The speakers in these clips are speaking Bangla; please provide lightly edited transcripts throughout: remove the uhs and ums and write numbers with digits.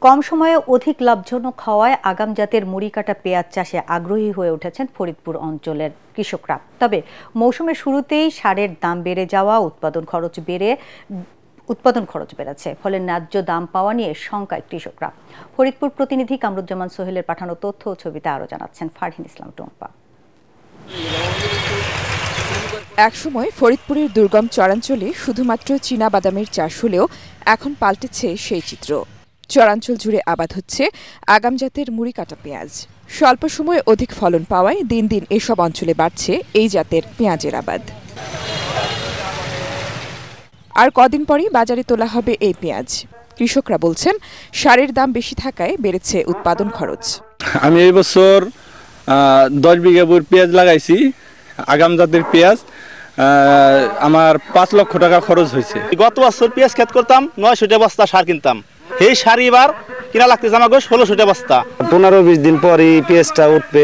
কম সময়ে অধিক লাভজনক হওয়ায় আগাম জাতের মুড়ি কাটা পেঁয়াজ চাষে আগ্রহী হয়ে উঠেছেন ফরিদপুর অঞ্চলের কৃষকরা। তবে মৌসুমের শুরুতেই সারের দাম বেড়ে যাওয়া উৎপাদন খরচ বেড়েছে, ফলে ন্যায্য দাম পাওয়া নিয়ে শঙ্কায় কৃষকরা। ফরিদপুর প্রতিনিধি কামরুজ্জামান সোহেলের পাঠানো তথ্য ও ছবিতে আরও জানাচ্ছেন ফারহিন ইসলাম টুম্পা। একসময় ফরিদপুরের দুর্গম চরাঞ্চলে শুধুমাত্র চীনা বাদামের চাষ হলেও এখন পাল্টেছে সেই চিত্র। চরাঞ্চল জুড়ে আবাদ হচ্ছে আগাম জাতের মুড়ি কাটা পেঁয়াজ। স্বল্প সময়ে অধিক ফলন পাওয়ায় দিন দিন এসব অঞ্চলে বাড়ছে এই জাতের পেঁয়াজের আবাদ। আর কদিন পরই বাজারে তোলা হবে এই পেঁয়াজ। কৃষকরা বলছেন সারের দাম বেশি থাকায় বেড়েছে উৎপাদন খরচ। আমি এই বছর 10 বিঘা পেঁয়াজ লাগাইছি, আগাম জাতের পেঁয়াজ। আমার 5 লক্ষ টাকা খরচ হয়েছে। গত বছর পেঁয়াজ ক্ষেত করতাম 900 বস্তা সার কিনতাম, এই সার এবার কিনা লাগতেছে আমাকে 1600 বস্তা। 15-20 দিন পরই পেঁয়াজটা উঠবে,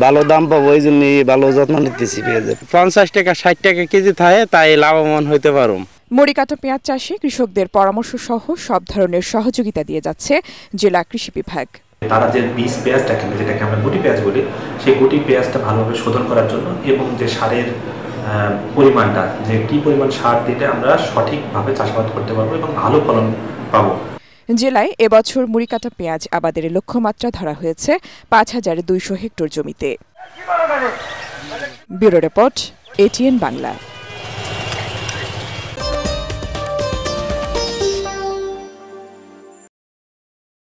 ভালো দাম পাবো, এই জন্য ভালো যত্ন নিতেছি পেঁয়াজের। 50 টাকা 60 টাকা কেজি থাকে, তাই লাভবান হইতে পারো। মুড়ি কাটা পেঁয়াজ চাষে কৃষকদের পরামর্শ সহ সব ধরনের সহযোগিতা দিয়ে যাচ্ছে জেলা কৃষি বিভাগ। তারা যে বীজ পেঁয়াজটা কিনে, যেটাকে আমরা গুটি পেঁয়াজ বলি, সেই গুটি পেঁয়াজটা ভালোভাবে শোধন করার জন্য এবং যে সারের পরিমাণটা, যে কি পরিমাণ সার দিলে আমরা সঠিকভাবে চাষাবাদ করতে পারবো এবং ভালো ফলন পাবো। জেলায় এবছর মুড়ি কাটা পেঁয়াজ আবাদের লক্ষ্যমাত্রা ধরা হয়েছে 5200 হেক্টর জমিতে। Bureau report, ATN Bangla.